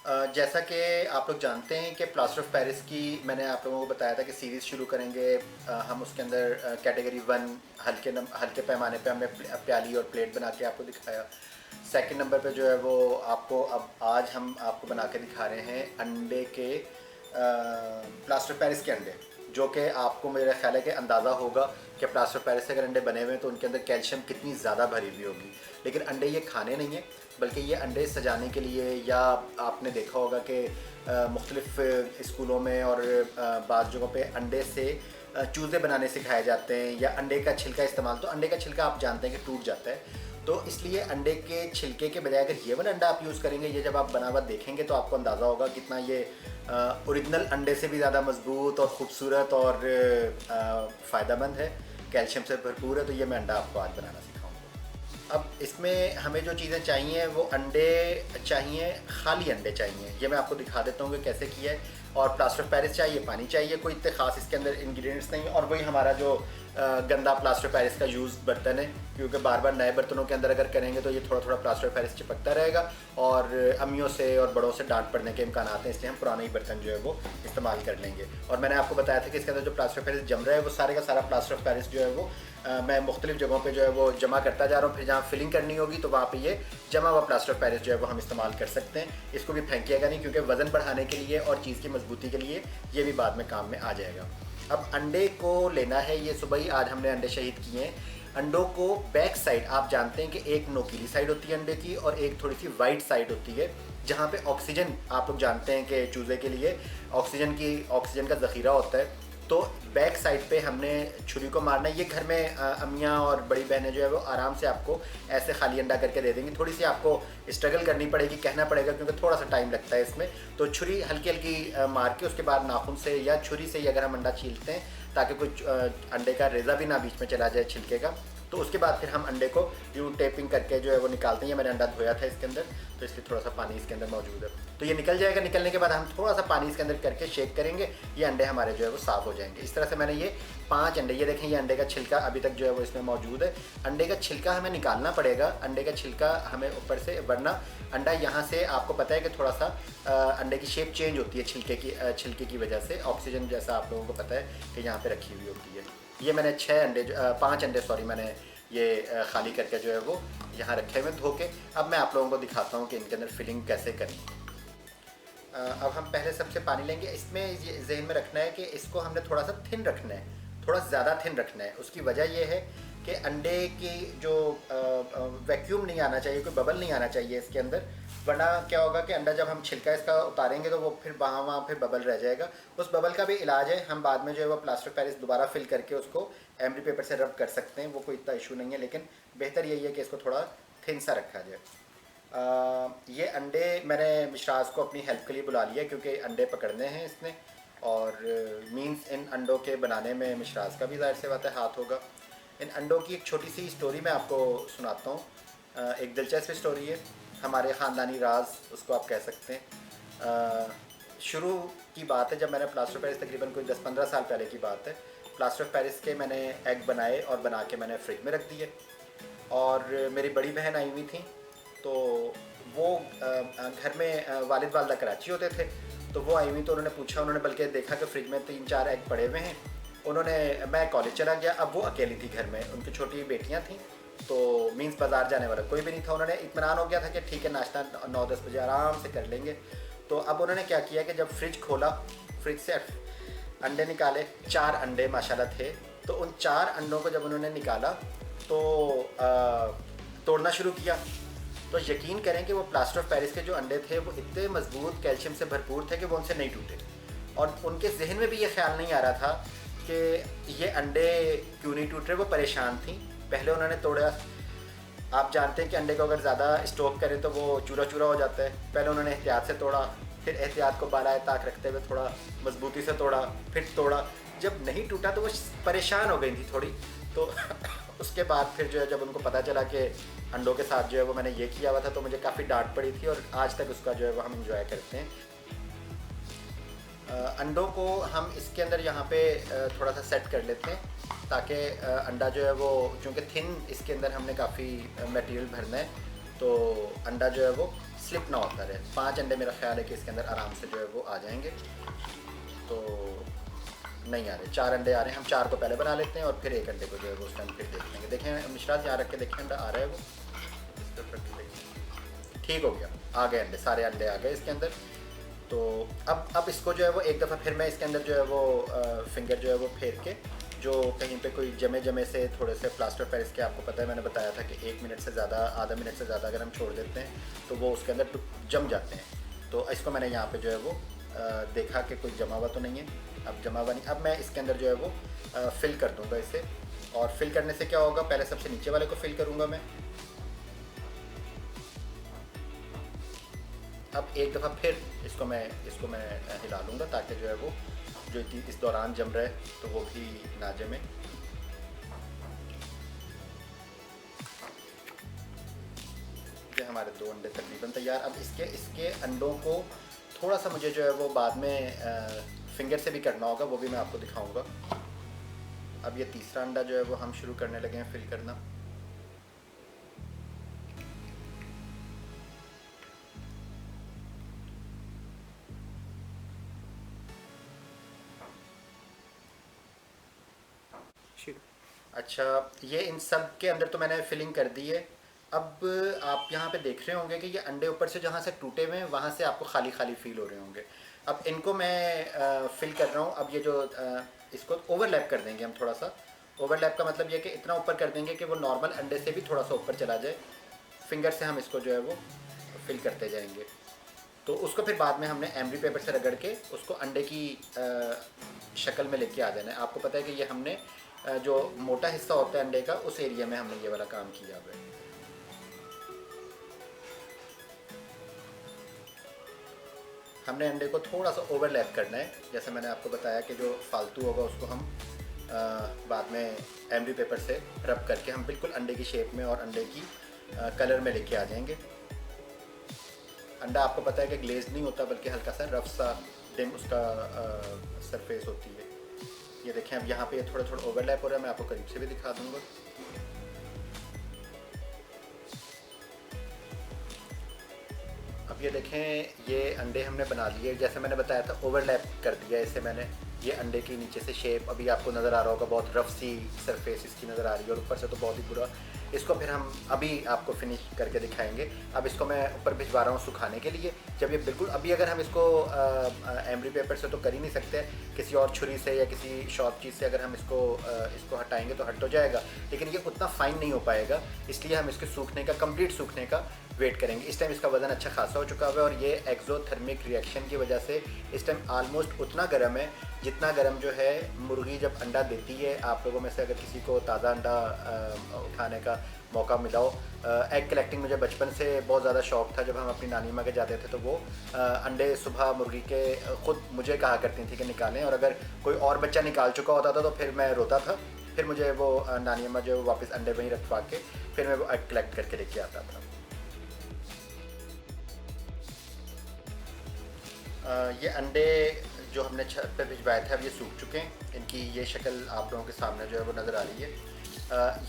जैसा कि आप लोग जानते हैं कि प्लास्टर ऑफ पेरिस की मैंने आप लोगों को बताया था कि सीरीज़ शुरू करेंगे। हम उसके अंदर कैटेगरी वन हल्के पैमाने पे हमने प्याली और प्लेट बना के आपको दिखाया। सेकंड नंबर पे जो है वो आपको अब आज हम आपको बना के दिखा रहे हैं अंडे के प्लास्टर ऑफ पेरिस के अंडे, जो कि आपको मेरा ख्याल है कि अंदाज़ा होगा कि प्लास्टर ऑफ पेरिस से अगर अंडे बने हुए हैं तो उनके अंदर कैल्शियम कितनी ज़्यादा भरी हुई होगी। लेकिन अंडे ये खाने नहीं हैं, बल्कि ये अंडे सजाने के लिए, या आपने देखा होगा कि मुख्तलिफ़ स्कूलों में और बाज़ जगहों पे अंडे से चूज़े बनाने सिखाए जाते हैं, या अंडे का छिलका इस्तेमाल। तो अंडे का छिलका आप जानते हैं कि टूट जाता है, तो इसलिए अंडे के छिलके के बजाय अगर ये वाला अंडा आप यूज़ करेंगे, ये जब आप बना हुआ देखेंगे तो आपको अंदाज़ा होगा कितना ये ओरिजिनल अंडे से भी ज़्यादा मज़बूत और ख़ूबसूरत और फ़ायदेमंद है, कैल्शियम से भरपूर है। तो ये मैं अंडा आपको आज बनाना सिखाऊंगा। अब इसमें हमें जो चीज़ें चाहिए वो अंडे चाहिए, खाली अंडे चाहिए। ये मैं आपको दिखा देता हूँ कि कैसे किया है। और प्लास्टर ऑफ पेरिस चाहिए, पानी चाहिए, कोई इतने ख़ास इसके अंदर इंग्रेडिएंट्स नहीं है। और वही हमारा जो गंदा प्लास्टर ऑफ पेरिस का यूज़ बर्तन है, क्योंकि बार बार नए बर्तनों के अंदर अगर करेंगे तो ये थोड़ा थोड़ा प्लास्टर ऑफ पेरिस चिपकता रहेगा और अम्मियों से और बड़ों से डांट पड़ने के इम्कान हैं। इसलिए हम पुराने ही बर्तन जो है वो इस्तेमाल कर लेंगे। और मैंने आपको बताया था कि इसके अंदर जो प्लास्टर ऑफ पेरिस जम रहा है वो सारे का सारा प्लास्टर ऑफ पेरिस जो है वो मैं मुख्तलिफ जगहों पे जो है वो जमा करता जा रहा हूँ। फिर जहाँ फिलिंग करनी होगी तो वहाँ पे ये जमा हुआ प्लास्टर ऑफ पेरिस जो है वो हम इस्तेमाल कर सकते हैं। इसको भी फेंकिएगा नहीं, क्योंकि वज़न बढ़ाने के लिए और चीज़ की मजबूती के लिए ये भी बाद में काम में आ जाएगा। अब अंडे को लेना है, ये सुबह ही आज हमने अंडे शहीद किए हैं। अंडों को बैक साइड, आप जानते हैं कि एक नोकीली साइड होती है अंडे की और एक थोड़ी सी वाइट साइड होती है, जहाँ पे ऑक्सीजन, आप लोग जानते हैं कि चूज़े के लिए ऑक्सीजन का ज़ख़ीरा होता है। तो बैक साइड पे हमने छुरी को मारना है। ये घर में अम्मियाँ और बड़ी बहनें जो है वो आराम से आपको ऐसे खाली अंडा करके दे देंगी। थोड़ी सी आपको स्ट्रगल करनी पड़ेगी, कहना पड़ेगा, क्योंकि थोड़ा सा टाइम लगता है इसमें। तो छुरी हल्की हल्की मार के उसके बाद नाखून से या छुरी से ही अगर हम अंडा छीलते हैं, ताकि कुछ अंडे का रेज़ा भी ना बीच में चला जाए छिलके का, तो उसके बाद फिर हम अंडे को यूँ टेपिंग करके जो है वो निकालते हैं। ये मैंने अंडा धोया था इसके अंदर, तो इसलिए थोड़ा सा पानी इसके अंदर मौजूद है। तो ये निकल जाएगा। निकलने के बाद हम थोड़ा सा पानी इसके अंदर करके शेक करेंगे, ये अंडे हमारे जो है वो साफ़ हो जाएंगे। इस तरह से मैंने ये 5 अंडे, ये देखें, ये अंडे का छिलका अभी तक जो है वो इसमें मौजूद है। अंडे का छिलका हमें निकालना पड़ेगा। अंडे का छिलका हमें ऊपर से, वरना अंडा यहाँ से, आपको पता है कि थोड़ा सा अंडे की शेप चेंज होती है छिलके की वजह से। ऑक्सीजन जैसा आप लोगों को पता है कि यहाँ पर रखी हुई होती है। ये मैंने 5 अंडे मैंने ये खाली करके जो है वो यहाँ रखे हुए धो के। अब मैं आप लोगों को दिखाता हूँ कि इनके अंदर फिलिंग कैसे करनी है। अब हम पहले सबसे पानी लेंगे। इसमें ये जहन में रखना है कि इसको हमने थोड़ा सा थिन रखना है, थोड़ा ज़्यादा थिन रखना है। उसकी वजह यह है कि अंडे की जो वैक्यूम नहीं आना चाहिए, कोई बबल नहीं आना चाहिए इसके अंदर, वरना क्या होगा कि अंडा जब हम छिलका इसका उतारेंगे तो वो फिर वहाँ फिर बबल रह जाएगा। उस बबल का भी इलाज है, हम बाद में जो है वो प्लास्टर पेरिस दोबारा फिल करके उसको एमडी पेपर से रब कर सकते हैं, वो कोई इतना इशू नहीं है। लेकिन बेहतर यही है कि इसको थोड़ा थिन सा रखा जाए। ये अंडे मैंने मिश्राज को अपनी हेल्प के लिए बुला लिया, क्योंकि अंडे पकड़ने हैं इसने, और मीन्स इन अंडों के बनाने में मिश्राज का भी ज़ाहिर सी बात है हाथ होगा। इन अंडों की एक छोटी सी स्टोरी मैं आपको सुनाता हूँ। एक दिलचस्प स्टोरी है, हमारे ख़ानदानी राज उसको आप कह सकते हैं। शुरू की बात है, जब मैंने प्लास्टर ऑफ पेरिस, तकरीबन कोई 10-15 साल पहले की बात है। प्लास्टर ऑफ पेरिस के मैंने एग बनाए और बना के मैंने फ्रिज में रख दिए। और मेरी बड़ी बहन आई हुई थी, तो वो घर में वालिद वालदा कराची होते थे, तो वो आई हुई, तो उन्होंने पूछा, उन्होंने बल्कि देखा कि फ्रिज में 3-4 एग पड़े हुए हैं। मैं कॉलेज चला गया, अब वो अकेली थी घर में, उनकी छोटी बेटियां थीं, तो मीन्स बाज़ार जाने वाला कोई भी नहीं था। उन्होंने इत्मीनान हो गया था कि ठीक है, नाश्ता 9-10 बजे आराम से कर लेंगे। तो अब उन्होंने क्या किया कि जब फ्रिज खोला, फ्रिज से अंडे निकाले, 4 अंडे माशाल्लाह थे। तो उन 4 अंडों को जब उन्होंने निकाला तो तोड़ना शुरू किया, तो यकीन करें कि वो प्लास्टर ऑफ पेरिस के जो अंडे थे वो इतने मजबूत, कैल्शियम से भरपूर थे कि वो उनसे नहीं टूटे। और उनके जहन में भी ये ख्याल नहीं आ रहा था कि ये अंडे क्यों नहीं टूट रहे। वो परेशान थी। पहले उन्होंने तोड़ा, आप जानते हैं कि अंडे को अगर ज़्यादा स्टोक करें तो वो चूरा चूरा हो जाता है। पहले उन्होंने एहतियात से तोड़ा, फिर एहतियात को बालाए ताक रखते हुए थोड़ा मजबूती से तोड़ा, फिर तोड़ा। जब नहीं टूटा तो वो परेशान हो गई थी थोड़ी। तो उसके बाद फिर जो है, जब उनको पता चला कि अंडों के साथ जो है वो मैंने ये किया हुआ था, तो मुझे काफ़ी डांट पड़ी थी, और आज तक उसका जो है वो हम इंजॉय करते हैं। अंडों को हम इसके अंदर यहाँ पे थोड़ा सा सेट कर लेते हैं, ताकि अंडा जो है वो, चूँकि थिन इसके अंदर हमने काफ़ी मटेरियल भरना है, तो अंडा जो है वो स्लिप ना होता रहे। 5 अंडे मेरा ख्याल है कि इसके अंदर आराम से जो है वो आ जाएंगे। तो नहीं आ रहे, 4 अंडे आ रहे हैं। हम 4 को पहले बना लेते हैं और फिर 1 अंडे को जो है वो उस टाइम फिर देख लेंगे। देखें मिश्रात यहाँ रख के देखें, अंडा आ रहा है वो, ठीक हो गया, आ गए अंडे, सारे अंडे आ गए इसके अंदर। तो अब इसको जो है वो एक दफ़ा फिर मैं इसके अंदर जो है वो फिंगर जो है वो फेर के, जो कहीं पे कोई जमे से थोड़े से प्लास्टर पेरिस के, आपको पता है मैंने बताया था कि 1 मिनट से ज़्यादा, आधा मिनट से ज़्यादा अगर हम छोड़ देते हैं तो वो उसके अंदर जम जाते हैं। तो इसको मैंने यहाँ पे जो है वो देखा कि कोई जमा हुआ तो नहीं है। अब जमा हुआ नहीं, अब मैं इसके अंदर जो है वो फिल कर दूँगा इसे। और फिल करने से क्या होगा, पहले सबसे नीचे वाले को फिल करूँगा मैं। अब एक दफ़ा फिर इसको मैं हिला लूँगा ताकि जो है वो जो इस दौरान जम रहा है तो वो भी ना जमे। ये हमारे 2 अंडे तकरीबन तैयार। अब इसके अंडों को थोड़ा सा मुझे जो है वो बाद में फिंगर से भी करना होगा, वो भी मैं आपको दिखाऊंगा। अब ये तीसरा अंडा जो है वो हम शुरू करने लगे हैं फिल करना। अच्छा, ये इन सब के अंदर तो मैंने फिलिंग कर दी है। अब आप यहाँ पे देख रहे होंगे कि ये अंडे ऊपर से जहाँ से टूटे हुए हैं वहाँ से आपको खाली खाली फील हो रहे होंगे। अब इनको मैं फिल कर रहा हूँ। अब ये जो इसको ओवरलैप कर देंगे हम थोड़ा सा। ओवरलैप का मतलब ये कि इतना ऊपर कर देंगे कि वो नॉर्मल अंडे से भी थोड़ा सा ऊपर चला जाए। फिंगर से हम इसको जो है वो फिल करते जाएंगे। तो उसको फिर बाद में हमने एमरी पेपर से रगड़ के उसको अंडे की शक्ल में लेके आ जाना है। आपको पता है कि ये हमने जो मोटा हिस्सा होता है अंडे का, उस एरिया में हमने ये वाला काम किया हुआ है। हमने अंडे को थोड़ा सा ओवरलैप करना है। जैसे मैंने आपको बताया कि जो फालतू होगा उसको हम बाद में एमरी पेपर से रब करके हम बिल्कुल अंडे की शेप में और अंडे की कलर में लेके आ जाएंगे। अंडा आपको पता है कि ग्लेज नहीं होता बल्कि हल्का सा रफ सा डिम उसका सरफेस होती है। ये देखें अब यहाँ पे ये थोड़ा थोड़ा ओवरलैप हो रहा है। मैं आपको करीब से भी दिखा दूँगा। अब ये देखें ये अंडे हमने बना लिए, जैसे मैंने बताया था ओवरलैप कर दिया इसे मैंने। ये अंडे की नीचे से शेप अभी आपको नज़र आ रहा होगा, बहुत रफ सी सरफेस इसकी नज़र आ रही है और ऊपर से तो बहुत ही बुरा। इसको फिर हम अभी आपको फिनिश करके दिखाएंगे। अब इसको मैं ऊपर भिजवा रहा हूँ सुखाने के लिए। जब ये बिल्कुल अभी अगर हम इसको एमरी पेपर से तो कर ही नहीं सकते, किसी और छुरी से या किसी शॉर्प चीज़ से अगर हम इसको हटाएंगे तो हट तो जाएगा, लेकिन ये उतना फाइन नहीं हो पाएगा। इसलिए हम इसके सूखने का, कंप्लीट सूखने का वेट करेंगे। इस टाइम इसका वज़न अच्छा खासा हो चुका हुआ है और ये एक्सोथर्मिक रिएक्शन की वजह से इस टाइम आलमोस्ट उतना गर्म है जितना गर्म जो है मुर्गी जब अंडा देती है। आप लोगों में से अगर किसी को ताज़ा अंडा उठाने का मौका मिला हो, एग कलेक्टिंग मुझे बचपन से बहुत ज़्यादा शौक़ था। जब हम अपनी नानी माँ के जाते थे तो वो अंडे सुबह मुर्गी के ख़ुद मुझे कहा करती थी कि निकालें, और अगर कोई और बच्चा निकाल चुका होता था तो फिर मैं रोता था। फिर मुझे वो नानी अम्मा जो वापस अंडे वहीं रखवा के फिर मैं वो एग कलेक्ट करके लेके आता था। ये अंडे जो हमने छत पे भिजवाए थे अब ये सूख चुके हैं। इनकी ये शक्ल आप लोगों के सामने जो है वो नज़र आ रही है।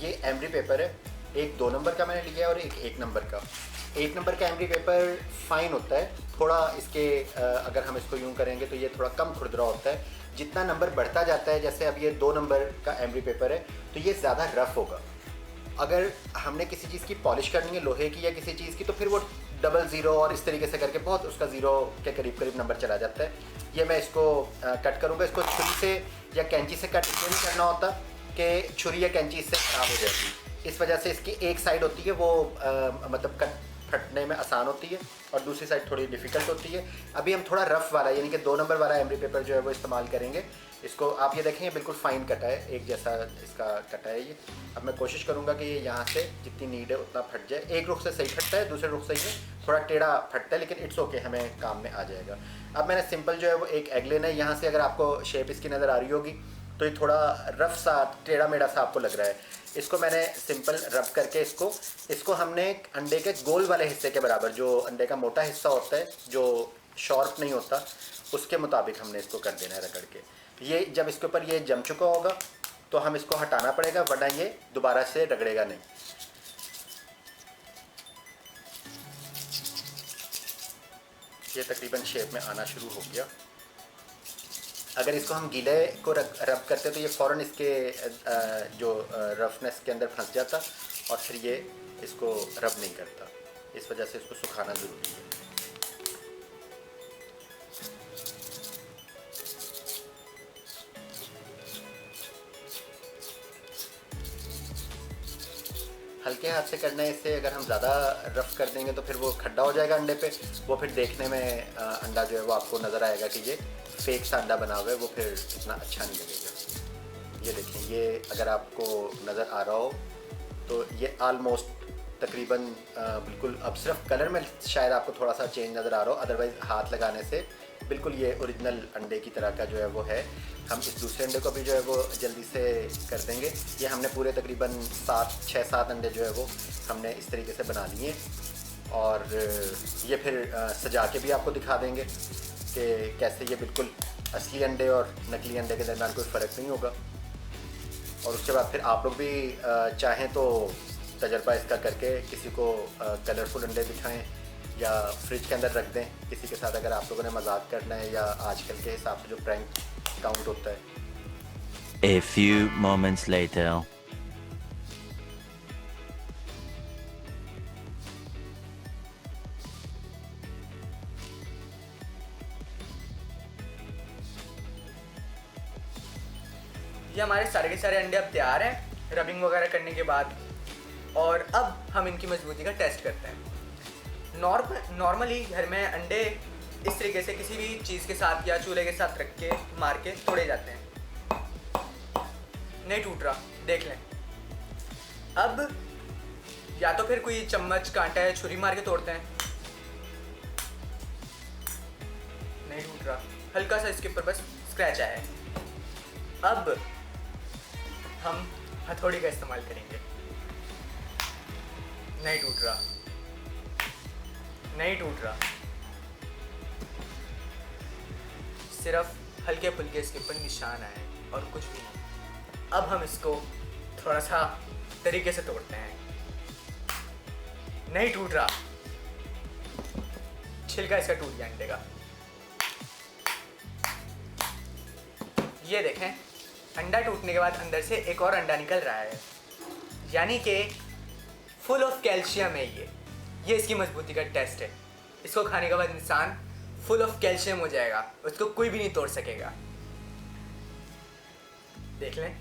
ये एमरी पेपर है, एक 2 नंबर का मैंने लिया है और एक 1 नंबर का। 1 नंबर का एमरी पेपर फ़ाइन होता है थोड़ा। इसके अगर हम इसको यूँ करेंगे तो ये थोड़ा कम खुरदरा होता है। जितना नंबर बढ़ता जाता है, जैसे अब ये 2 नंबर का एमरी पेपर है तो ये ज़्यादा रफ़ होगा। अगर हमने किसी चीज़ की पॉलिश करनी है, लोहे की या किसी चीज़ की, तो फिर वो डबल ज़ीरो और इस तरीके से करके बहुत उसका ज़ीरो के करीब करीब नंबर चला जाता है। ये मैं इसको कट करूँगा। इसको छुरी से या कैंची से कट इसलिए नहीं करना होता कि छुरी या कैंची इससे ख़राब हो जाएगी। इस वजह से इसकी एक साइड होती है वो मतलब कट फटने में आसान होती है और दूसरी साइड थोड़ी डिफ़िकल्ट होती है। अभी हम थोड़ा रफ़ वाला यानी कि 2 नंबर वाला एमरी पेपर जो है वो इस्तेमाल करेंगे। इसको आप ये देखेंगे बिल्कुल फ़ाइन कटा है, एक जैसा इसका कटा है ये। अब मैं कोशिश करूँगा कि ये यहाँ से जितनी नीड है उतना फट जाए। एक रुख से सही फटता है, दूसरे रुख से ये थोड़ा टेढ़ा फटता है, लेकिन इट्स ओके, हमें काम में आ जाएगा। अब मैंने सिंपल जो है वो एक एग लेना है। यहाँ से अगर आपको शेप इसकी नज़र आ रही होगी तो ये थोड़ा रफ़ सा टेढ़ा मेढ़ा सा आपको लग रहा है। इसको मैंने सिंपल रब करके इसको हमने अंडे के गोल वाले हिस्से के बराबर, जो अंडे का मोटा हिस्सा होता है जो शार्प नहीं होता, उसके मुताबिक हमने इसको कर देना है रगड़ के। ये जब इसके ऊपर ये जम चुका होगा तो हम इसको हटाना पड़ेगा, वरना ये दोबारा से रगड़ेगा नहीं। ये तकरीबन शेप में आना शुरू हो गया। अगर इसको हम गीले को रब करते तो ये फ़ौरन इसके जो रफनेस के अंदर फंस जाता और फिर ये इसको रब नहीं करता। इस वजह से इसको सुखाना ज़रूरी है। हल्के हाथ से करना है इससे, अगर हम ज़्यादा रफ़ कर देंगे तो फिर वो खड्डा हो जाएगा अंडे पे। वो फिर देखने में अंडा जो है वो आपको नज़र आएगा कि ये फेक सा अंडा बना हुआ है, वो फिर इतना अच्छा नहीं लगेगा। ये देखें, ये अगर आपको नज़र आ रहा हो तो ये आलमोस्ट तकरीबन बिल्कुल, अब सिर्फ कलर में शायद आपको थोड़ा सा चेंज नज़र आ रहा हो, अदरवाइज़ हाथ लगाने से बिल्कुल ये ओरिजिनल अंडे की तरह का जो है वो है। हम इस दूसरे अंडे को भी जो है वो जल्दी से कर देंगे। ये हमने पूरे तकरीबन 6-7 अंडे जो है वो हमने इस तरीके से बना लिए और ये फिर सजा के भी आपको दिखा देंगे कि कैसे ये बिल्कुल असली अंडे और नकली अंडे के दरमियान कोई फ़र्क नहीं होगा। और उसके बाद फिर आप लोग भी चाहें तो तजर्बा इसका करके किसी को कलरफुल अंडे दिखाएं या फ्रिज के अंदर रख दें किसी के साथ, अगर आप लोगों ने मजाक करना है या आजकल के हिसाब से जो प्रैंक काउंट होता है। A few moments later. ये हमारे सारे के सारे अंडे अब तैयार हैं रबिंग वगैरह करने के बाद। और अब हम इनकी मजबूती का टेस्ट करते हैं। नॉर्मली घर में अंडे इस तरीके से किसी भी चीज़ के साथ या चूल्हे के साथ रख के मार के तोड़े जाते हैं। नहीं टूट रहा, देख लें। अब या तो फिर कोई चम्मच, कांटा या छुरी मार के तोड़ते हैं। नहीं टूट रहा, हल्का सा इसके ऊपर बस स्क्रैच आया है। अब हम हथौड़ी का इस्तेमाल करेंगे। नहीं टूट रहा, नहीं टूट रहा, सिर्फ हल्के फुल्के इसके ऊपर निशान आए और कुछ भी नहीं। अब हम इसको थोड़ा सा तरीके से तोड़ते हैं। नहीं टूट रहा, छिलका इसका टूट गया अंडे का। ये देखें, अंडा टूटने के बाद अंदर से एक और अंडा निकल रहा है, यानी कि फुल ऑफ कैल्शियम है ये इसकी मजबूती का टेस्ट है। इसको खाने के बाद इंसान फुल ऑफ कैल्शियम हो जाएगा, उसको कोई भी नहीं तोड़ सकेगा। देख लें।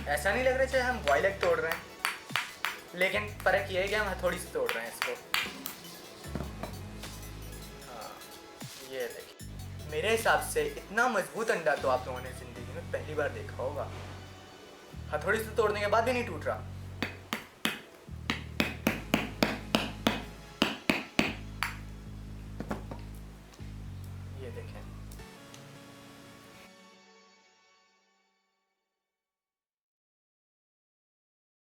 ऐसा नहीं लग रहा चाहे हम बॉयल एग तोड़ रहे हैं, लेकिन फ़र्क ये है कि हम हथौड़ी से तोड़ रहे हैं इसको। हाँ, ये देखिए, मेरे हिसाब से इतना मजबूत अंडा तो आप लोगों ने ज़िंदगी में पहली बार देखा होगा। हथौड़ी से तोड़ने के बाद भी नहीं टूट रहा। ये देखें।